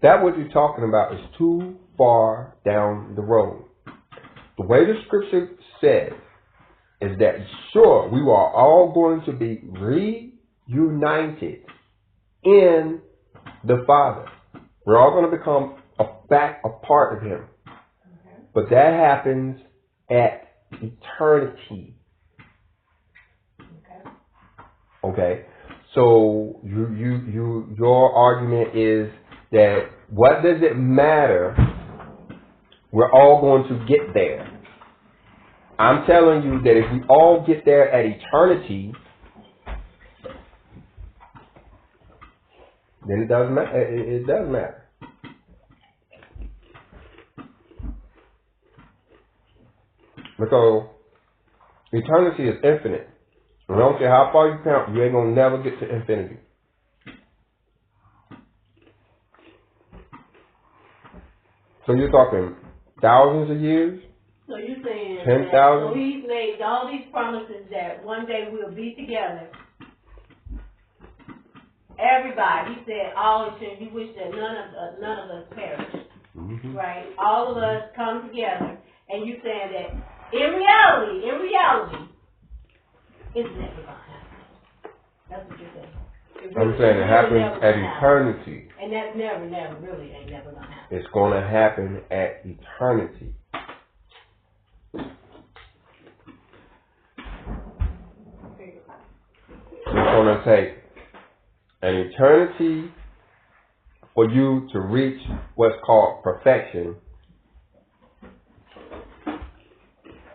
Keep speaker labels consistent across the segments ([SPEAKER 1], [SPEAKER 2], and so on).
[SPEAKER 1] that what you're talking about is too far down the road. The way the scripture says is that sure, we are all going to be reunited in the Father. We're all going to become back a part of Him. But that happens at eternity. Okay? So your argument is that what does it matter? We're all going to get there. I'm telling you that if we all get there at eternity, then it doesn't matter. It does matter. Because eternity is infinite. I don't care how far you count, you ain't gonna never get to infinity. So you're talking thousands of years?
[SPEAKER 2] So you're saying
[SPEAKER 1] 10,000?
[SPEAKER 2] So He's made all these promises that one day we'll be together. Everybody, He said, all He wished that none of us perish.
[SPEAKER 1] Mm-hmm.
[SPEAKER 2] Right? All of us come together, and you're saying that in reality, it's never gonna happen. That's what you're saying.
[SPEAKER 1] I'm saying it happens at eternity.
[SPEAKER 2] And that's never really ain't never gonna happen.
[SPEAKER 1] It's gonna happen at eternity. It's gonna take an eternity for you to reach what's called perfection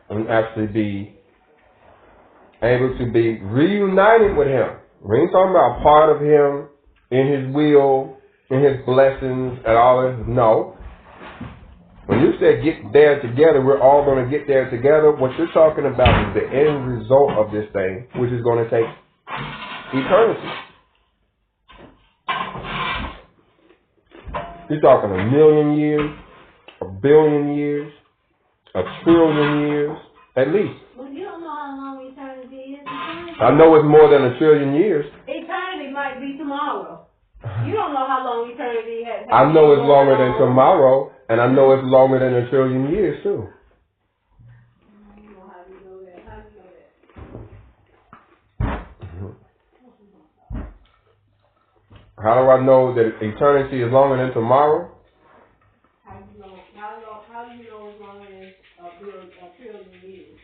[SPEAKER 1] and actually be able to be reunited with Him. We ain't talking about part of Him in His will, in His blessings, and all this. No. When you said get there together, we're all going to get there together. What you're talking about is the end result of this thing, which is going to take eternity. You're talking 1,000,000 years, 1,000,000,000 years, 1,000,000,000,000 years, at least.
[SPEAKER 2] Well, you don't know how long eternity is.
[SPEAKER 1] I know it's more than 1,000,000,000 years.
[SPEAKER 2] Eternity might be tomorrow. You don't know how long eternity has.
[SPEAKER 1] I know it's longer than tomorrow, and I know it's longer than 1,000,000,000 years too.
[SPEAKER 2] I don't know how you know that. How do you know that?
[SPEAKER 1] How do I know that eternity is longer than tomorrow?
[SPEAKER 2] How do you know it's longer than a trillion years?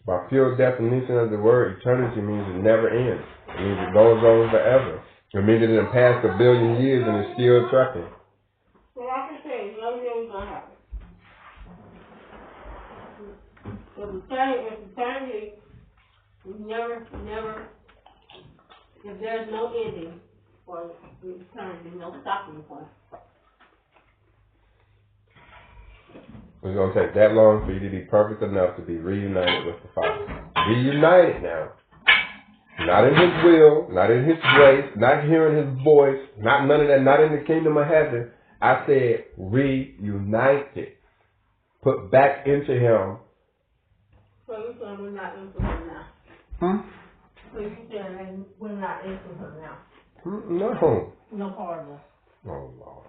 [SPEAKER 1] By pure definition of the word, eternity means it never ends. It means it goes on forever. It means it didn't pass 1,000,000,000 years and it's still trucking.
[SPEAKER 2] Well, I can say, nothing's gonna happen. If eternity is never, if there's no ending for eternity, no stopping point.
[SPEAKER 1] It's going to take that long for you to be perfect enough to be reunited with the Father. Reunited now. Not in His will, not in His grace, not hearing His voice, not none of that, not in the kingdom of heaven. I said reunited. Put back into Him.
[SPEAKER 2] So you're saying we're not into Him now? So you're saying we're not into Him now?
[SPEAKER 1] No.
[SPEAKER 2] No part of us.
[SPEAKER 1] Oh, Lord.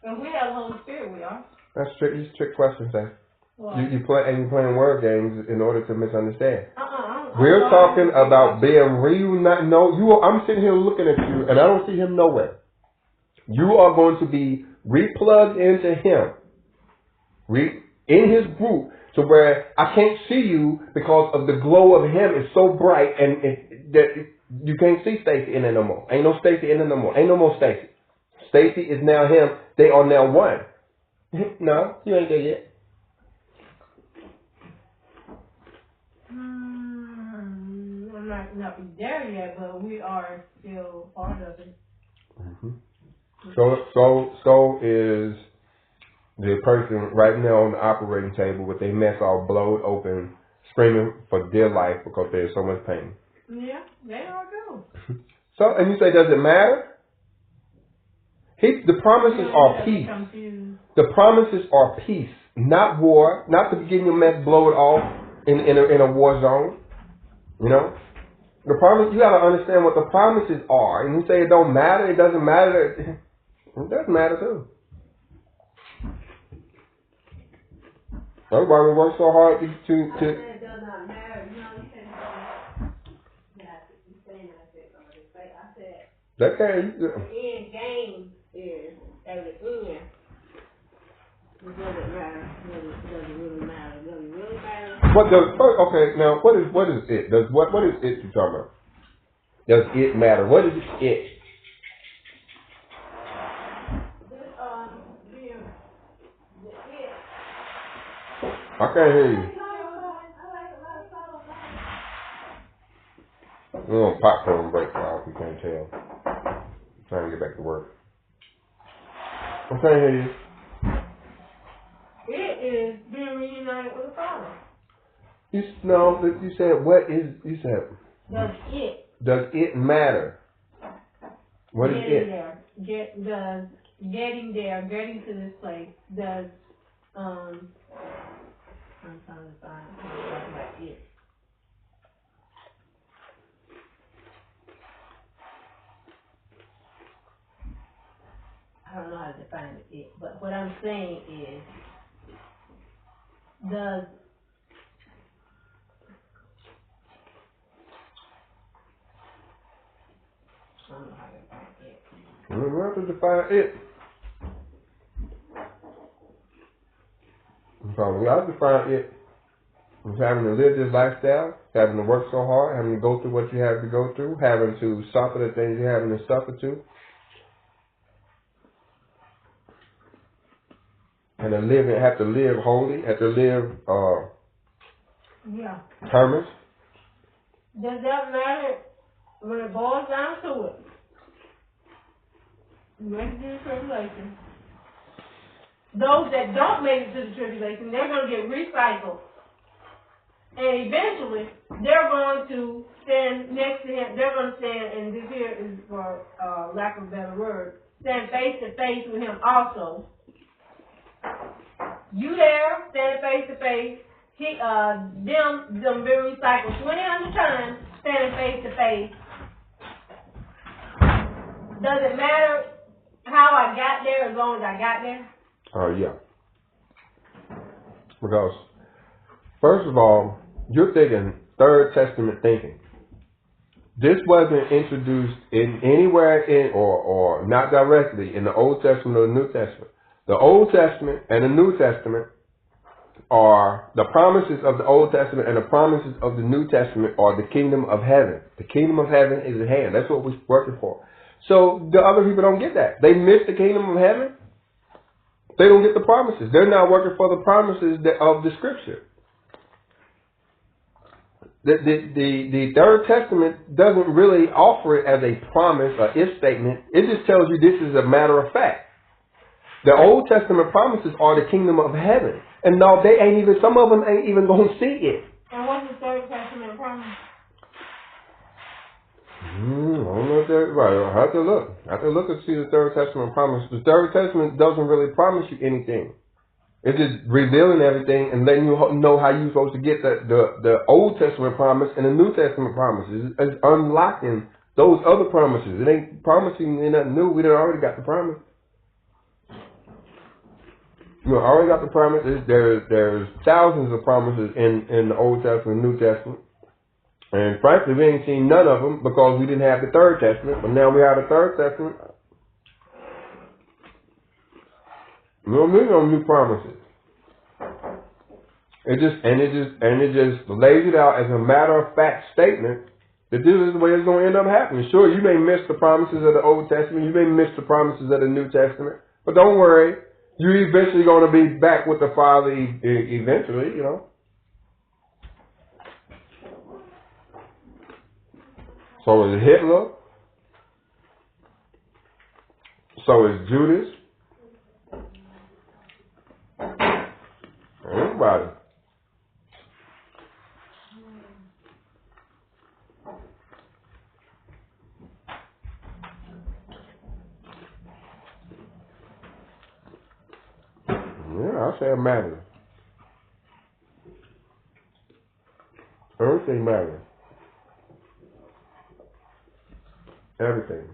[SPEAKER 2] If we have the Holy Spirit, we are.
[SPEAKER 1] That's trick questions, eh?
[SPEAKER 2] Well,
[SPEAKER 1] You're playing word games in order to misunderstand.
[SPEAKER 2] I'm
[SPEAKER 1] We're talking about being reunited. No, I'm sitting here looking at you, and I don't see Him nowhere. You are going to be replugged into Him, in His group, to where I can't see you because of the glow of Him is so bright, and that you can't see Stacy in there no more. Ain't no Stacy in there no more. Ain't no more Stacy. Stacy is now Him. They are now one. No, you ain't there yet.
[SPEAKER 2] I'm not there yet, but we are still part of it.
[SPEAKER 1] Mm-hmm. So is the person right now on the operating table with their mess all blowed open, screaming for dear life because there's so much pain.
[SPEAKER 2] Yeah, they all do.
[SPEAKER 1] So, and you say, does it matter? The promises are peace. The promises are peace, not war, not to get your mess blown off in a war zone. You know? The promise, you gotta understand what the promises are. And you say it don't matter, it doesn't matter. It does matter too. That's why we work so hard to
[SPEAKER 2] It does not matter. You know, you said you saying I said
[SPEAKER 1] that can't.
[SPEAKER 2] the end game is at the end. It doesn't matter. It doesn't really matter. It doesn't really matter.
[SPEAKER 1] What does okay, now what is it? Does what is it you talking about? Does it matter? What is it? I can't hear you. We're on popcorn break now if you can't tell. I'm trying to get back to work. I can't hear you.
[SPEAKER 2] It is being reunited with the Father.
[SPEAKER 1] You said what is you said
[SPEAKER 2] Does it
[SPEAKER 1] matter? What is it?
[SPEAKER 2] Does getting there, getting to this place, does I'm trying to find about it. I don't know how to define it, but what I'm saying is, does I don't know how to define it.
[SPEAKER 1] We have to define it. So we have to define it. It's having to live this lifestyle, having to work so hard, having to go through what you have to go through, having to suffer the things you're having to suffer to. And to live and have to live holy, have to live terminus.
[SPEAKER 2] Does that matter when it boils down to it? Make it to the tribulation. Those that don't make it to the tribulation, they're going to get recycled. And eventually, they're going to stand next to him. They're going to stand, and this here is for lack of a better word, stand face to face with him also. You there, standing face to face. Them been recycled 2,000 times, standing face to face. Does it matter how I got there as long as I got there?
[SPEAKER 1] Yeah. Because, first of all, you're thinking Third Testament thinking. This wasn't introduced in anywhere in or not directly in the Old Testament or the New Testament. The Old Testament and the New Testament are the promises of the Old Testament and the promises of the New Testament are the kingdom of heaven. The kingdom of heaven is at hand. That's what we're working for. So the other people don't get that. They miss the kingdom of heaven. They don't get the promises. They're not working for the promises of the Scripture. The Third Testament doesn't really offer it as a promise or if statement. It just tells you this is a matter of fact. The Old Testament promises are the kingdom of heaven. And no, they ain't even, some of them ain't even going to see it.
[SPEAKER 2] And what's the Third Testament promise?
[SPEAKER 1] I don't know if that's right. I have to look. I have to look and see the Third Testament promise. The Third Testament doesn't really promise you anything. It's just revealing everything and letting you know how you're supposed to get the Old Testament promise and the New Testament promises. It's unlocking those other promises. It ain't promising nothing new. We done already got the promise. You already got the promises. There's thousands of promises in the Old Testament and New Testament. And frankly, we ain't seen none of them because we didn't have the Third Testament. But now we have the Third Testament. We don't need no new promises. It just lays it out as a matter of fact statement that this is the way it's going to end up happening. Sure, you may miss the promises of the Old Testament. You may miss the promises of the New Testament. But don't worry. You're eventually going to be back with the Father eventually, you know. So is Hitler. So is Judas. Everybody. Yeah, I say it matters. Everything matters. Everything.